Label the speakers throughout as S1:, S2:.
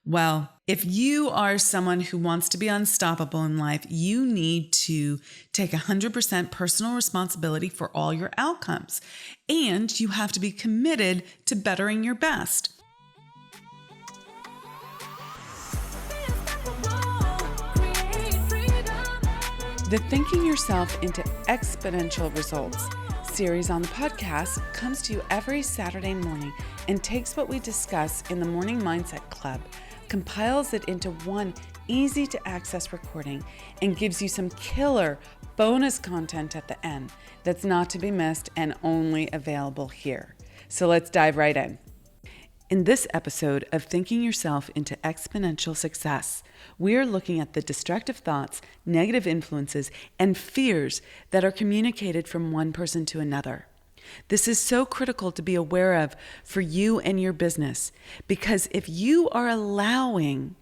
S1: Well, if you are someone who wants to be unstoppable in life, you need to take 100% personal responsibility for all your outcomes. And you have to be committed to bettering your best. The Thinking Yourself into Exponential Results series on the podcast comes to you every Saturday morning and takes what we discuss in the Morning Mindset Club, compiles it into one easy to access recording, and gives you some killer bonus content at the end that's not to be missed and only available here. So let's dive right in. In this episode of Thinking Yourself into Exponential Success, we are looking at the destructive thoughts, negative influences, and fears that are communicated from one person to another. This is so critical to be aware of for you and your business, because if you are allowing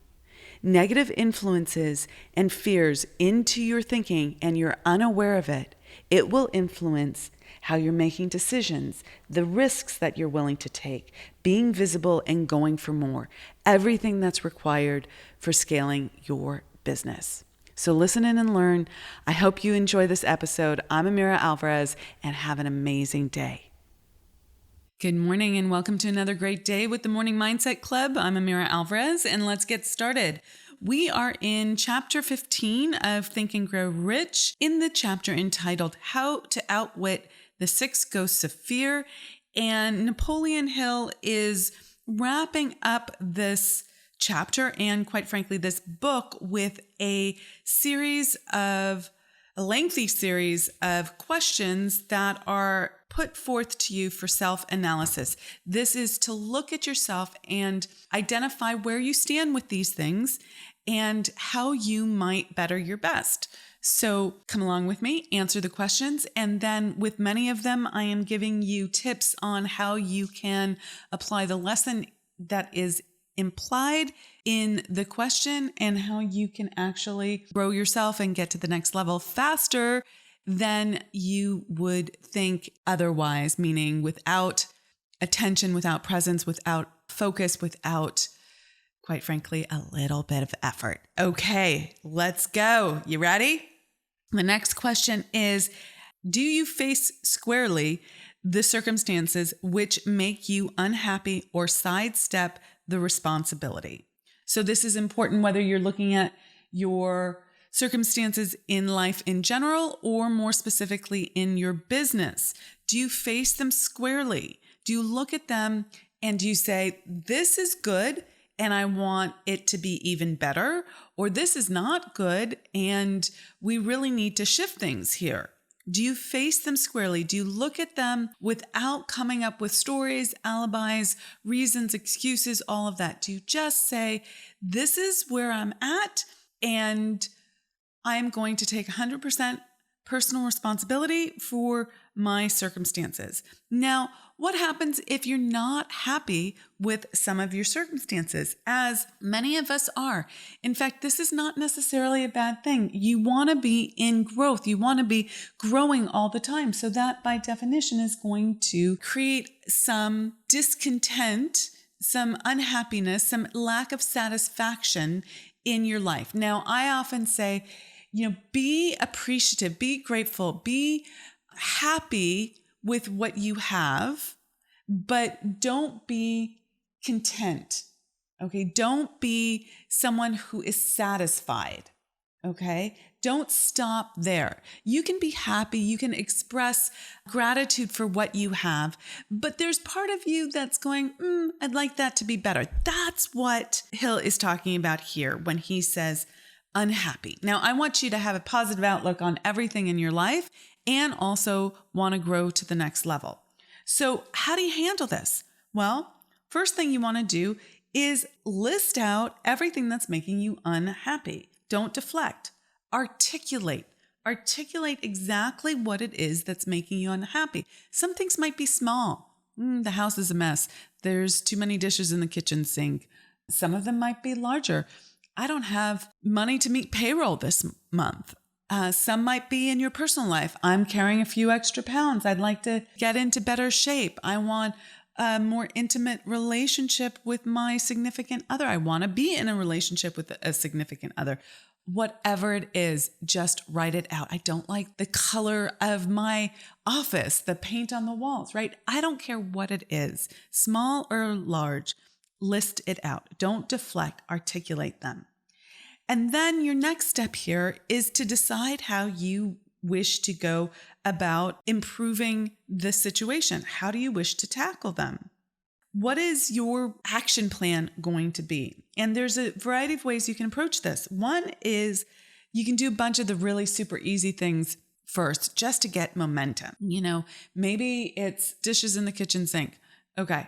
S1: negative influences and fears into your thinking and you're unaware of it, it will influence how you're making decisions, the risks that you're willing to take, being visible and going for more, everything that's required for scaling your business. So listen in and learn. I hope you enjoy this episode. I'm Amira Alvarez, and have an amazing day. Good morning and welcome to another great day with the Morning Mindset Club. I'm Amira Alvarez, and let's get started. We are in chapter 15 of Think and Grow Rich, in the chapter entitled How to Outwit the 6 Ghosts of Fear. And Napoleon Hill is wrapping up this chapter and, quite frankly, this book with a lengthy series of questions that are put forth to you for self-analysis. This is to look at yourself and identify where you stand with these things and how you might better your best. So come along with me, answer the questions, and then with many of them, I am giving you tips on how you can apply the lesson that is implied in the question and how you can actually grow yourself and get to the next level faster than you would think otherwise, meaning without attention, without presence, without focus, without, quite frankly, a little bit of effort. Okay, let's go. You ready? The next question is, do you face squarely the circumstances which make you unhappy or sidestep the responsibility? So this is important whether you're looking at your circumstances in life in general or more specifically in your business. Do you face them squarely? Do you look at them and do you say, this is good and I want it to be even better, or this is not good and we really need to shift things here? Do you face them squarely? Do you look at them without coming up with stories, alibis, reasons, excuses, all of that? Do you just say, this is where I'm at and I'm going to take 100% personal responsibility for my circumstances? Now, what happens if you're not happy with some of your circumstances, as many of us are? In fact, this is not necessarily a bad thing. You want to be in growth. You want to be growing all the time. So that by definition is going to create some discontent, some unhappiness, some lack of satisfaction in your life. Now, I often say, be appreciative, be grateful, be happy with what you have, but don't be content. Okay. Don't be someone who is satisfied. Okay. Don't stop there. You can be happy. You can express gratitude for what you have, but there's part of you that's going, I'd like that to be better. That's what Hill is talking about here when he says unhappy. Now, I want you to have a positive outlook on everything in your life and also want to grow to the next level. So how do you handle this? Well, first thing you want to do is list out everything that's making you unhappy. Don't deflect. Articulate exactly what it is that's making you unhappy. Some things might be small. The house is a mess. There's too many dishes in the kitchen sink. Some of them might be larger. I don't have money to meet payroll this month. Some might be in your personal life. I'm carrying a few extra pounds. I'd like to get into better shape. I want a more intimate relationship with my significant other. I want to be in a relationship with a significant other. Whatever it is, just write it out. I don't like the color of my office, the paint on the walls, right? I don't care what it is, small or large, list it out. Don't deflect, articulate them. And then your next step here is to decide how you wish to go about improving the situation. How do you wish to tackle them? What is your action plan going to be? And there's a variety of ways you can approach this. One is you can do a bunch of the really super easy things first just to get momentum. Maybe it's dishes in the kitchen sink. Okay,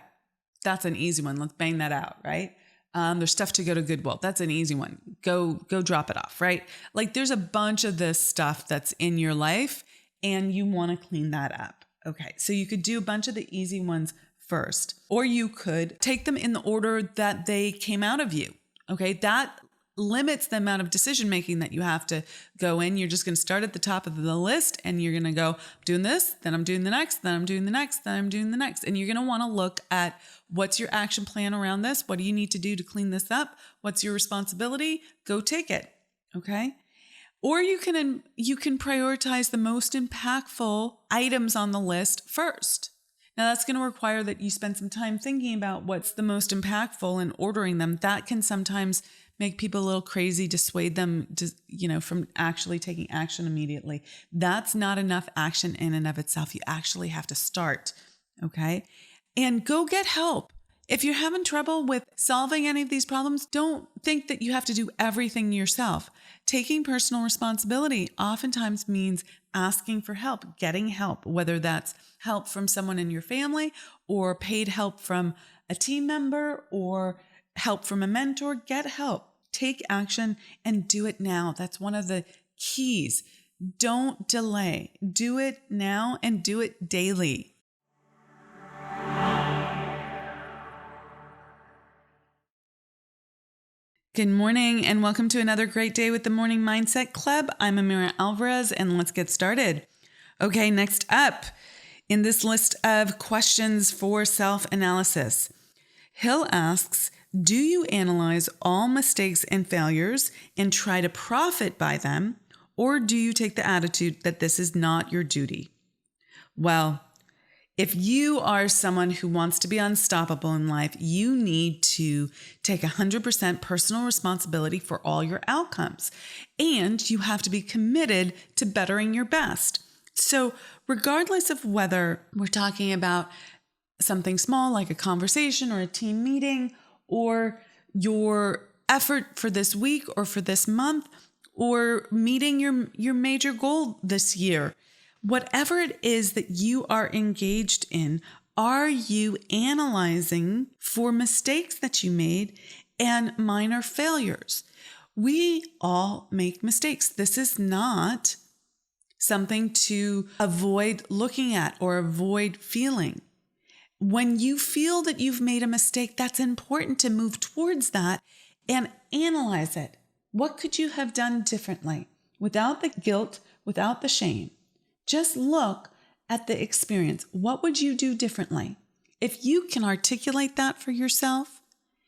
S1: that's an easy one. Let's bang that out, right? There's stuff to go to Goodwill. That's an easy one. Go drop it off, right? Like there's a bunch of this stuff that's in your life and you want to clean that up. Okay, so you could do a bunch of the easy ones first, or you could take them in the order that they came out of you. Okay, that limits the amount of decision making that you have to go in. You're just going to start at the top of the list and you're going to go, I'm doing this, then I'm doing the next, then I'm doing the next, then I'm doing the next. And you're going to want to look at what's your action plan around this? What do you need to do to clean this up? What's your responsibility? Go take it. Okay. Or you can prioritize the most impactful items on the list first. Now that's going to require that you spend some time thinking about what's the most impactful and ordering them. That can sometimes make people a little crazy, dissuade them from actually taking action immediately. That's not enough action in and of itself. You actually have to start. Okay. And go get help. If you're having trouble with solving any of these problems, don't think that you have to do everything yourself. Taking personal responsibility oftentimes means asking for help, getting help, whether that's help from someone in your family or paid help from a team member or help from a mentor. Get help, take action, and do it now. That's one of the keys. Don't delay. Do it now and do it daily. Good morning and welcome to another great day with the Morning Mindset Club. I'm Amira Alvarez and let's get started. Okay, next up in this list of questions for self-analysis, Hill asks, do you analyze all mistakes and failures and try to profit by them, or do you take the attitude that this is not your duty? Well, if you are someone who wants to be unstoppable in life, you need to take 100% personal responsibility for all your outcomes, and you have to be committed to bettering your best. So regardless of whether we're talking about something small like a conversation or a team meeting, or your effort for this week or for this month, or meeting your major goal this year, whatever it is that you are engaged in, are you analyzing for mistakes that you made and minor failures? We all make mistakes. This is not something to avoid looking at or avoid feeling. When you feel that you've made a mistake, that's important to move towards that and analyze it. What could you have done differently without the guilt, without the shame? Just look at the experience. What would you do differently? If you can articulate that for yourself,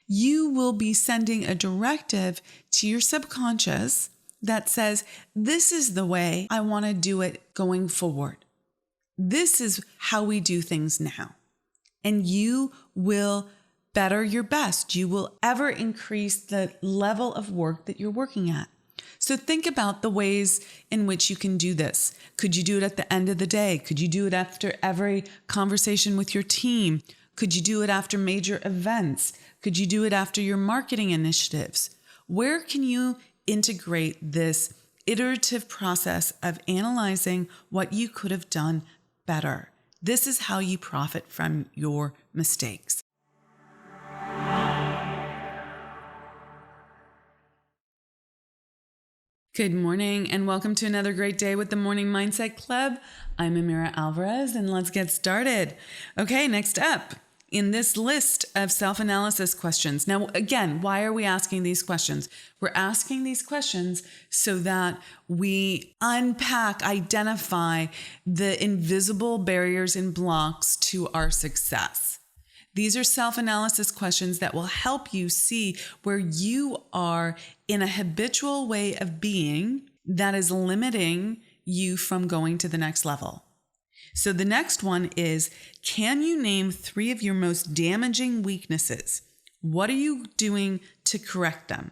S1: you will be sending a directive to your subconscious that says, this is the way I want to do it going forward. This is how we do things now. And you will better your best. You will ever increase the level of work that you're working at. So think about the ways in which you can do this. Could you do it at the end of the day? Could you do it after every conversation with your team? Could you do it after major events? Could you do it after your marketing initiatives? Where can you integrate this iterative process of analyzing what you could have done better? This is how you profit from your mistakes. Good morning and welcome to another great day with the Morning Mindset Club. I'm Amira Alvarez and let's get started. Okay, next up in this list of self-analysis questions. Now, again, why are we asking these questions? We're asking these questions so that we unpack, identify the invisible barriers and blocks to our success. These are self-analysis questions that will help you see where you are in a habitual way of being that is limiting you from going to the next level. So the next one is, can you name 3 of your most damaging weaknesses? What are you doing to correct them?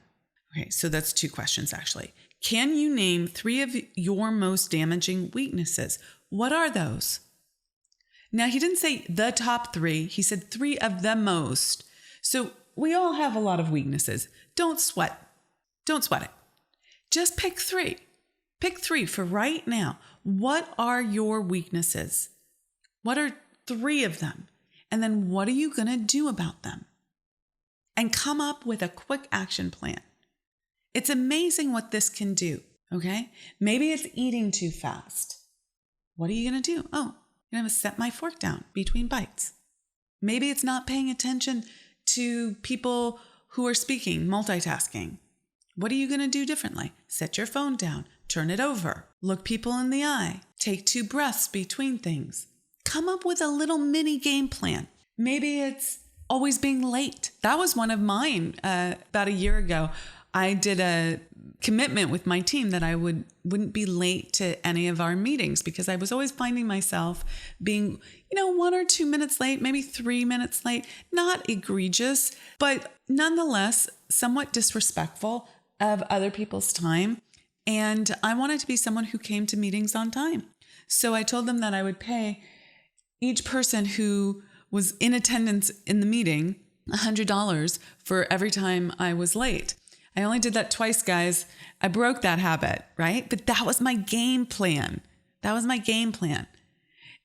S1: Okay, so that's 2 questions actually. Can you name 3 of your most damaging weaknesses? What are those? Now, he didn't say the top 3. He said 3 of the most. So we all have a lot of weaknesses. Don't sweat. Don't sweat it. Just pick 3. Pick 3 for right now. What are your weaknesses? What are 3 of them? And then what are you going to do about them? And come up with a quick action plan. It's amazing what this can do, okay? Maybe it's eating too fast. What are you going to do? Oh, I'm going to set my fork down between bites. Maybe it's not paying attention to people who are speaking, multitasking. What are you going to do differently? Set your phone down, turn it over, look people in the eye, take 2 breaths between things. Come up with a little mini game plan. Maybe it's always being late. That was one of mine about a year ago. I did a commitment with my team that I wouldn't be late to any of our meetings because I was always finding myself being, 1 or 2 minutes late, maybe 3 minutes late. Not egregious, but nonetheless somewhat disrespectful of other people's time. And I wanted to be someone who came to meetings on time. So I told them that I would pay each person who was in attendance in the meeting $100 for every time I was late. I only did that twice, guys. I broke that habit, right? But that was my game plan.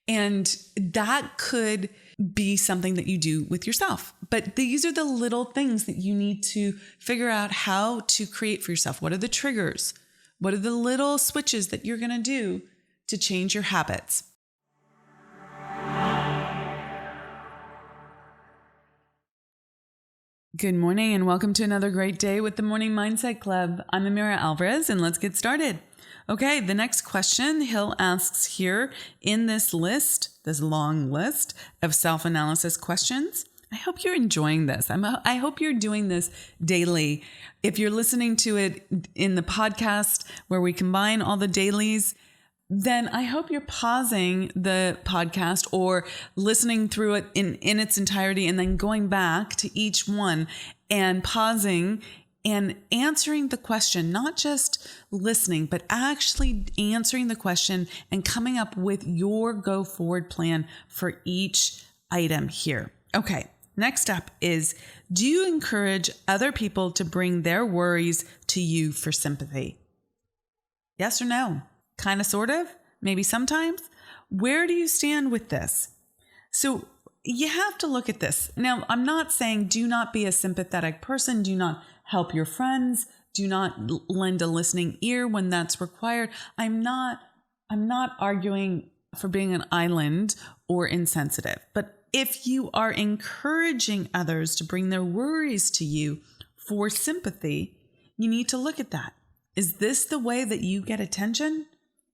S1: And that could be something that you do with yourself. But these are the little things that you need to figure out how to create for yourself. What are the triggers? What are the little switches that you're going to do to change your habits? Good morning and welcome to another great day with the Morning Mindset Club. I'm Amira Alvarez and let's get started. Okay, the next question Hill asks here in this long list of self-analysis questions. I hope you're enjoying this. I hope you're doing this daily. If you're listening to it in the podcast where we combine all the dailies, then I hope you're pausing the podcast or listening through it in its entirety and then going back to each one and pausing and answering the question, not just listening, but actually answering the question and coming up with your go forward plan for each item here. Okay. Next up is, do you encourage other people to bring their worries to you for sympathy? Yes or no? Kind of, sort of, maybe sometimes. Where do you stand with this? So you have to look at this. Now, I'm not saying do not be a sympathetic person. Do not help your friends. Do not lend a listening ear when that's required. I'm not arguing for being an island or insensitive. But if you are encouraging others to bring their worries to you for sympathy, you need to look at that. Is this the way that you get attention?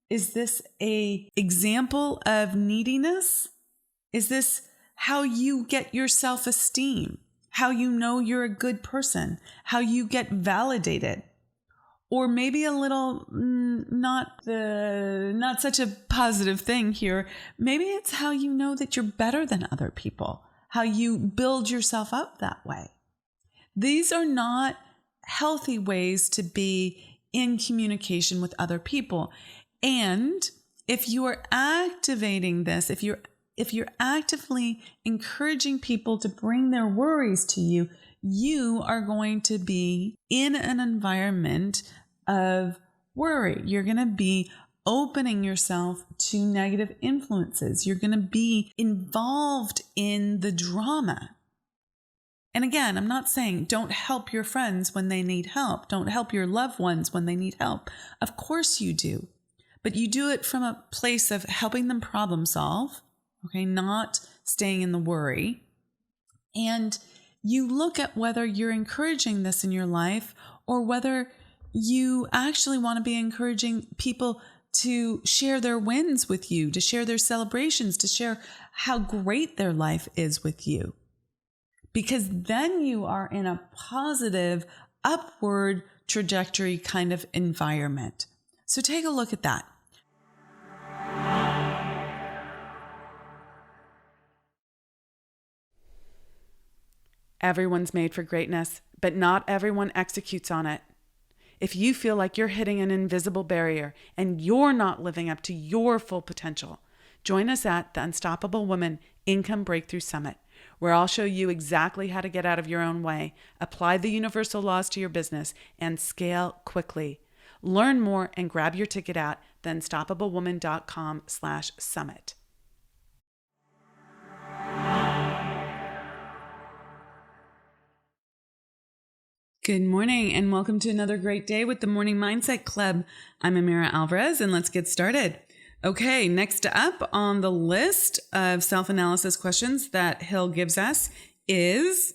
S1: Is this an example of neediness? Is this how you get your self-esteem? How you know you're a good person? How you get validated? Or maybe a little not such a positive thing here. Maybe it's how you know that you're better than other people. How you build yourself up that way. These are not healthy ways to be in communication with other people. And if you are activating this, if you're actively encouraging people to bring their worries to you, you are going to be in an environment of worry. You're going to be opening yourself to negative influences. You're going to be involved in the drama. And again, I'm not saying don't help your friends when they need help. Don't help your loved ones when they need help. Of course you do. But you do it from a place of helping them problem solve, okay, not staying in the worry. And you look at whether you're encouraging this in your life or whether you actually want to be encouraging people to share their wins with you, to share their celebrations, to share how great their life is with you. because then you are in a positive, upward trajectory kind of environment. So take a look at that. Everyone's made for greatness, but not everyone executes on it. If you feel like you're hitting an invisible barrier and you're not living up to your full potential, join us at the Unstoppable Woman Income Breakthrough Summit, where I'll show you exactly how to get out of your own way, apply the universal laws to your business, and scale quickly. Learn more and grab your ticket at theunstoppablewoman.com/summit. Good morning and welcome to another great day with the Morning Mindset Club. I'm Amira Alvarez and let's get started. Okay, next up on the list of self-analysis questions that Hill gives us is,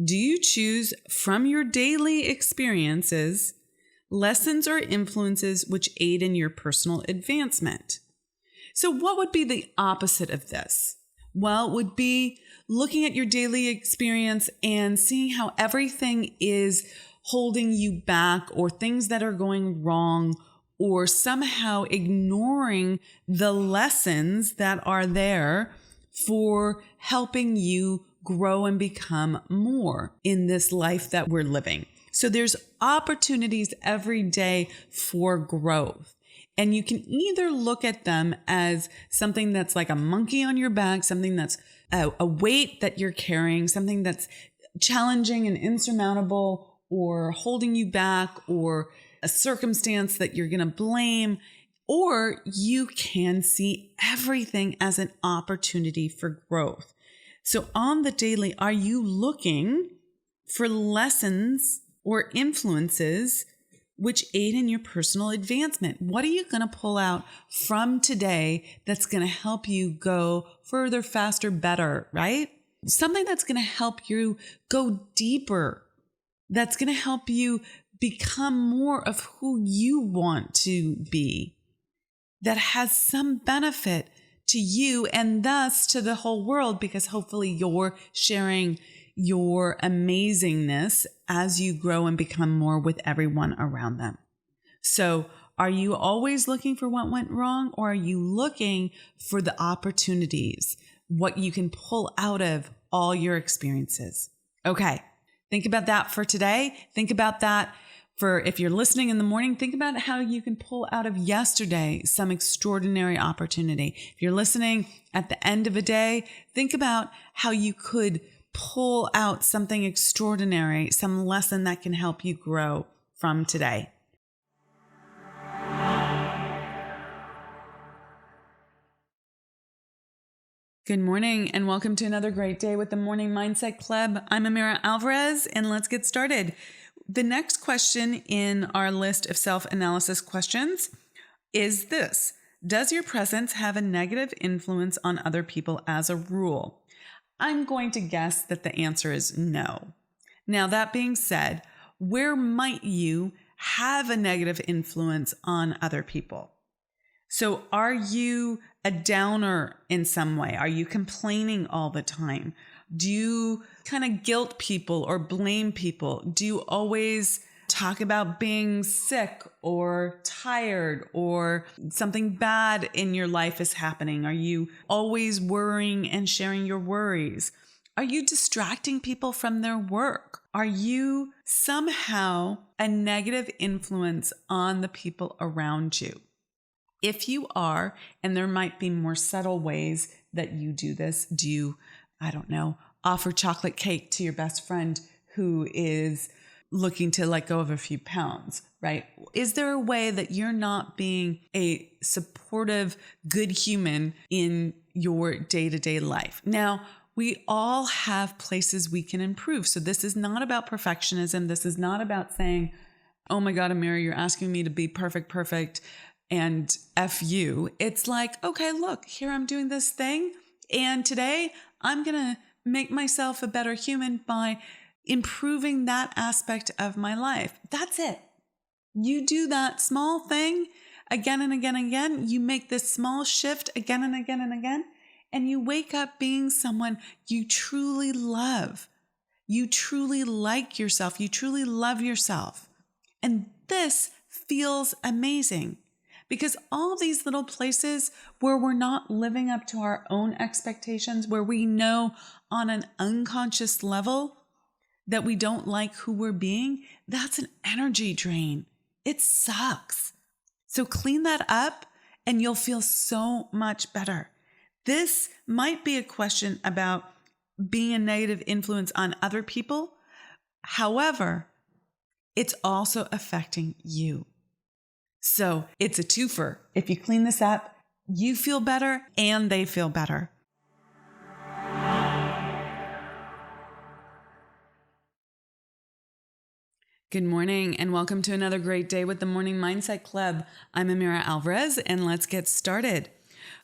S1: do you choose from your daily experiences lessons or influences which aid in your personal advancement? So what would be the opposite of this? Well, it would be looking at your daily experience and seeing how everything is holding you back or things that are going wrong, or somehow ignoring the lessons that are there for helping you grow and become more in this life that we're living. So there's opportunities every day for growth. And you can either look at them as something that's like a monkey on your back, something that's a weight that you're carrying, something that's challenging and insurmountable or holding you back, or a circumstance that you're going to blame, or you can see everything as an opportunity for growth. So on the daily, are you looking for lessons or influences which aid in your personal advancement? What are you going to pull out from today that's going to help you go further, faster, better, right? Something that's going to help you go deeper, that's going to help you become more of who you want to be, that has some benefit to you and thus to the whole world, because hopefully you're sharing your amazingness as you grow and become more with everyone around them. So are you always looking for what went wrong, or are you looking for the opportunities, what you can pull out of all your experiences? Okay, think about that for today. Think about that for if you're listening in the morning. Think about how you can pull out of yesterday some extraordinary opportunity. If you're listening at the end of a day, think about how you could pull out something extraordinary, some lesson that can help you grow from today. Good morning and welcome to another great day with the Morning Mindset Club. I'm Amira Alvarez and let's get started. The next question in our list of self-analysis questions is this: does your presence have a negative influence on other people as a rule? I'm going to guess that the answer is no. Now, that being said, where might you have a negative influence on other people? So are you a downer in some way? Are you complaining all the time? Do you kind of guilt people or blame people? Do you always talk about being sick or tired or something bad in your life is happening? Are you always worrying and sharing your worries? Are you distracting people from their work? Are you somehow a negative influence on the people around you? If you are, and there might be more subtle ways that you do this, do you, I don't know, offer chocolate cake to your best friend who is looking to let go of a few pounds, right? Is there a way that you're not being a supportive, good human in your day-to-day life? Now, we all have places we can improve. So this is not about perfectionism. This is not about saying, oh my God, Amira, you're asking me to be perfect, and F you. It's like, okay, look, here I'm doing this thing. And today I'm going to make myself a better human by improving that aspect of my life. That's it. You do that small thing again and again and again. You make this small shift again and again and again. And you wake up being someone you truly love. You truly like yourself. You truly love yourself. And this feels amazing because all these little places where we're not living up to our own expectations, where we know on an unconscious level that we don't like who we're being, that's an energy drain. It sucks. So clean that up and you'll feel so much better. This might be a question about being a negative influence on other people. However, it's also affecting you. So it's a twofer. If you clean this up, you feel better and they feel better. Good morning and welcome to another great day with the Morning Mindset Club. I'm Amira Alvarez and let's get started.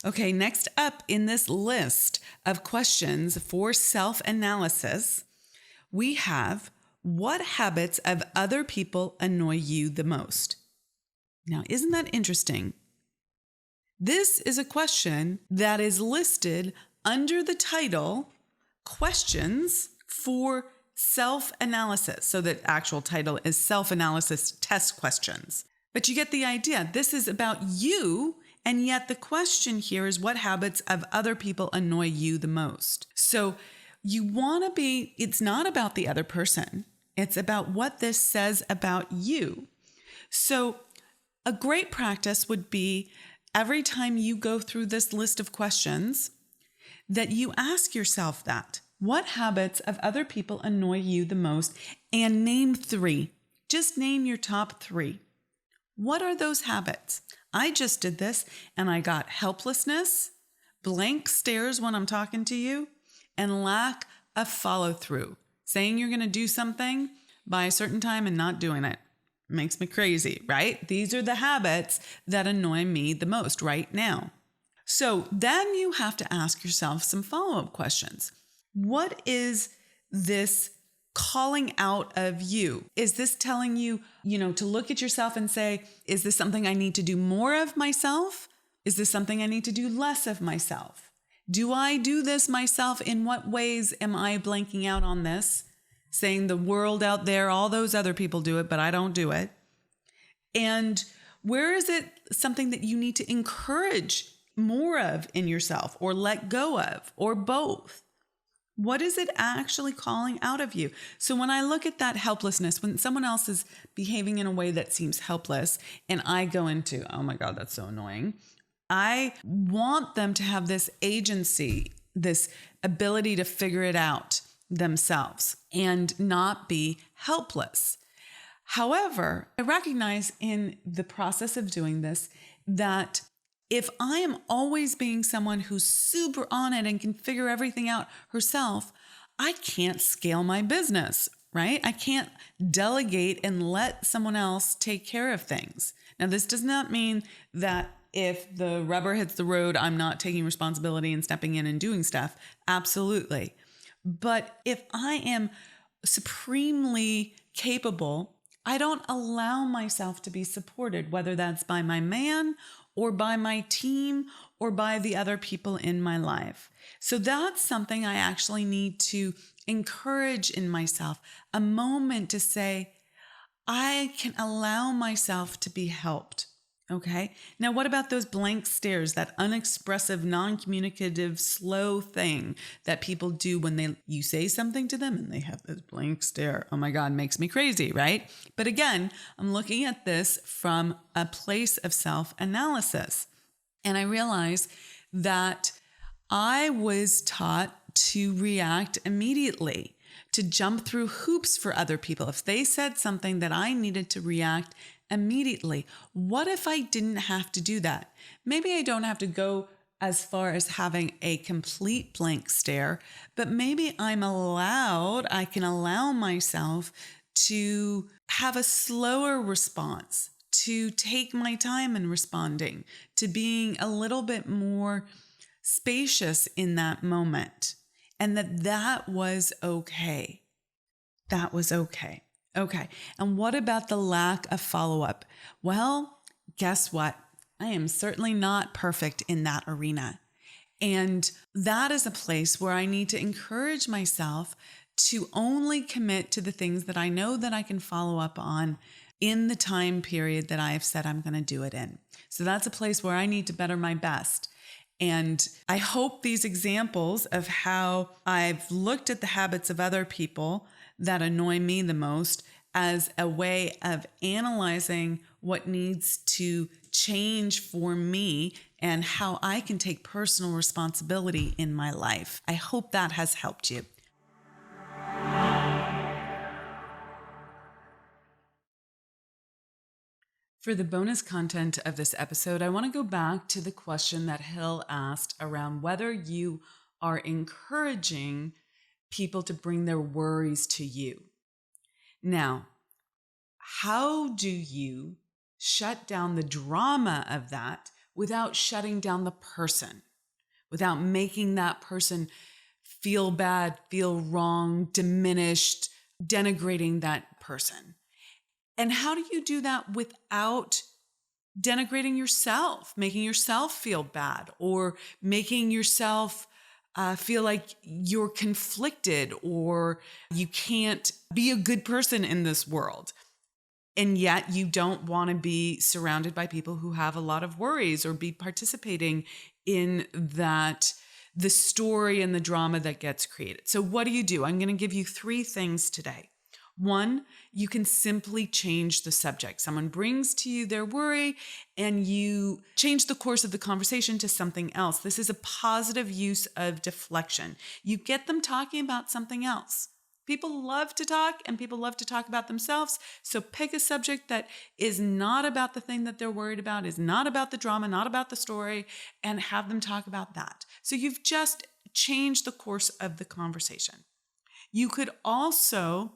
S1: Okay, next up in this list of questions for self-analysis, we have what habits of other people annoy you the most? Now, isn't that interesting? This is a question that is listed under the title Questions for Self-Analysis. So the actual title is Self-Analysis Test Questions. But you get the idea. This is about you. And yet the question here is what habits of other people annoy you the most? So you want to be, it's not about the other person. It's about what this says about you. So a great practice would be every time you go through this list of questions that you ask yourself that. What habits of other people annoy you the most? And name 3. Just name your top 3. What are those habits? I just did this and I got helplessness, blank stares when I'm talking to you, and lack of follow through. Saying you're going to do something by a certain time and not doing it makes me crazy, right? These are the habits that annoy me the most right now. So then you have to ask yourself some follow-up questions. What is this calling out of you? Is this telling you, to look at yourself and say, is this something I need to do more of myself? Is this something I need to do less of myself? Do I do this myself? In what ways am I blanking out on this? Saying the world out there, all those other people do it, but I don't do it. And where is it something that you need to encourage more of in yourself or let go of or both? What is it actually calling out of you? So when I look at that helplessness, when someone else is behaving in a way that seems helpless and I go into, oh my God, that's so annoying. I want them to have this agency, this ability to figure it out themselves and not be helpless. However, I recognize in the process of doing this that if I am always being someone who's super on it and can figure everything out herself, I can't scale my business, right? I can't delegate and let someone else take care of things. Now, this does not mean that if the rubber hits the road, I'm not taking responsibility and stepping in and doing stuff. Absolutely. But if I am supremely capable, I don't allow myself to be supported, whether that's by my man or by my team or by the other people in my life. So that's something I actually need to encourage in myself, a moment to say, I can allow myself to be helped. Okay. Now, what about those blank stares, that unexpressive, non-communicative, slow thing that people do when you say something to them and they have this blank stare? Oh my God, makes me crazy, right? But again, I'm looking at this from a place of self-analysis. And I realize that I was taught to react immediately, to jump through hoops for other people. If they said something that I needed to react immediately. What if I didn't have to do that? Maybe I don't have to go as far as having a complete blank stare, but maybe I can allow myself to have a slower response, to take my time in responding, to being a little bit more spacious in that moment, and that was okay. That was okay. Okay. And what about the lack of follow-up? Well, guess what? I am certainly not perfect in that arena. And that is a place where I need to encourage myself to only commit to the things that I know that I can follow up on in the time period that I have said I'm going to do it in. So that's a place where I need to better my best. And I hope these examples of how I've looked at the habits of other people that annoy me the most as a way of analyzing what needs to change for me and how I can take personal responsibility in my life. I hope that has helped you. For the bonus content of this episode, I want to go back to the question that Hill asked around whether you are encouraging people to bring their worries to you. Now, how do you shut down the drama of that without shutting down the person, without making that person feel bad, feel wrong, diminished, denigrating that person? And how do you do that without denigrating yourself, making yourself feel bad, or making yourself feel like you're conflicted or you can't be a good person in this world? And yet you don't want to be surrounded by people who have a lot of worries or be participating in the story and the drama that gets created. So what do? I'm going to give you 3 things today. 1, you can simply change the subject. Someone brings to you their worry and you change the course of the conversation to something else. This is a positive use of deflection. You get them talking about something else. People love to talk and people love to talk about themselves. So pick a subject that is not about the thing that they're worried about, is not about the drama, not about the story, and have them talk about that. So you've just changed the course of the conversation. You could also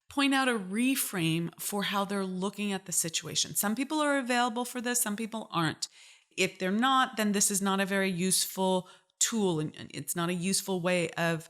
S1: point out a reframe for how they're looking at the situation. Some people are available for this, some people aren't. If they're not, then this is not a very useful tool, and it's not a useful way of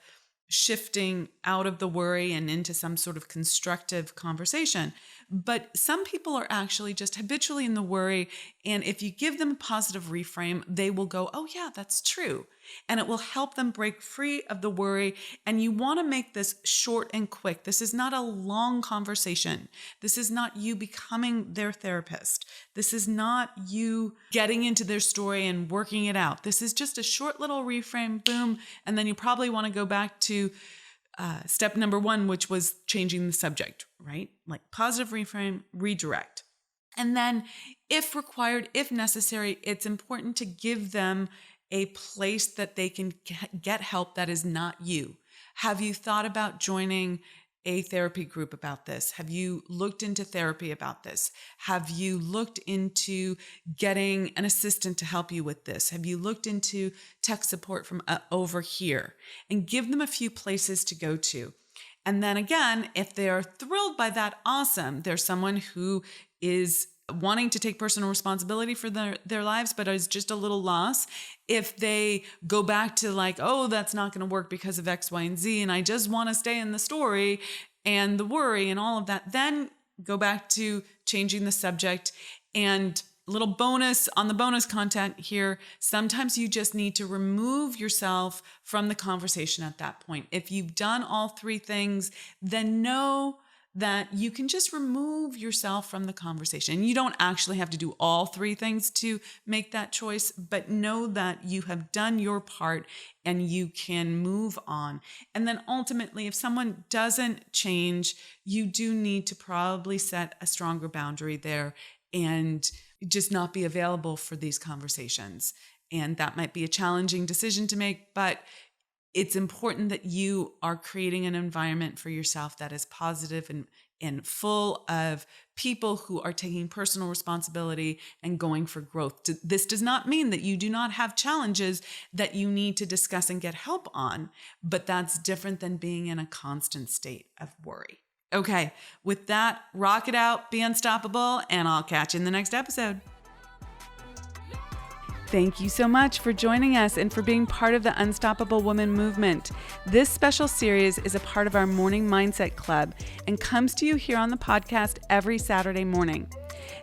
S1: shifting out of the worry and into some sort of constructive conversation. But some people are actually just habitually in the worry. And if you give them a positive reframe, they will go, oh yeah, that's true. And it will help them break free of the worry. And you want to make this short and quick. This is not a long conversation. This is not you becoming their therapist. This is not you getting into their story and working it out. This is just a short little reframe, boom. And then you probably want to go back to step number 1, which was changing the subject, right? Like positive reframe, redirect. And then if required, if necessary, it's important to give them a place that they can get help that is not you. Have you thought about joining a therapy group about this? Have you looked into therapy about this? Have you looked into getting an assistant to help you with this? Have you looked into tech support from over here? And give them a few places to go to. And then again, if they are thrilled by that, awesome. There's someone who is wanting to take personal responsibility for their lives, but is just a little lost. If they go back to like, oh, that's not going to work because of X, Y, and Z, and I just want to stay in the story and the worry and all of that, then go back to changing the subject. And little bonus on the bonus content here, sometimes you just need to remove yourself from the conversation at that point. If you've done all 3 things, then know that you can just remove yourself from the conversation. You don't actually have to do all 3 things to make that choice, but know that you have done your part and you can move on. And then ultimately, if someone doesn't change, you do need to probably set a stronger boundary there and just not be available for these conversations. And that might be a challenging decision to make, but it's important that you are creating an environment for yourself that is positive and full of people who are taking personal responsibility and going for growth. This does not mean that you do not have challenges that you need to discuss and get help on, but that's different than being in a constant state of worry. Okay, with that, rock it out, be unstoppable, and I'll catch you in the next episode. Thank you so much for joining us and for being part of the Unstoppable Woman movement. This special series is a part of our Morning Mindset Club and comes to you here on the podcast every Saturday morning.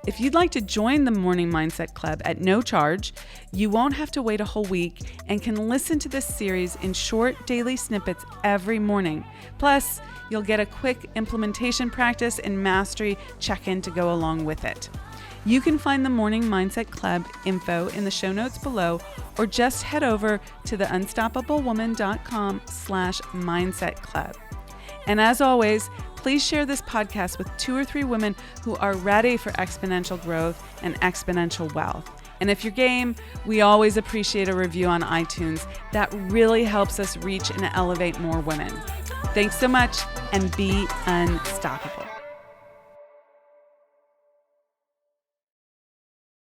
S1: If you'd like to join the Morning Mindset Club at no charge, you won't have to wait a whole week and can listen to this series in short daily snippets every morning. Plus, you'll get a quick implementation practice and mastery check-in to go along with it. You can find the Morning Mindset Club info in the show notes below, or just head over to theunstoppablewoman.com/mindset club. And as always, please share this podcast with 2 or 3 women who are ready for exponential growth and exponential wealth. And if you're game, we always appreciate a review on iTunes. That really helps us reach and elevate more women. Thanks so much, and be unstoppable.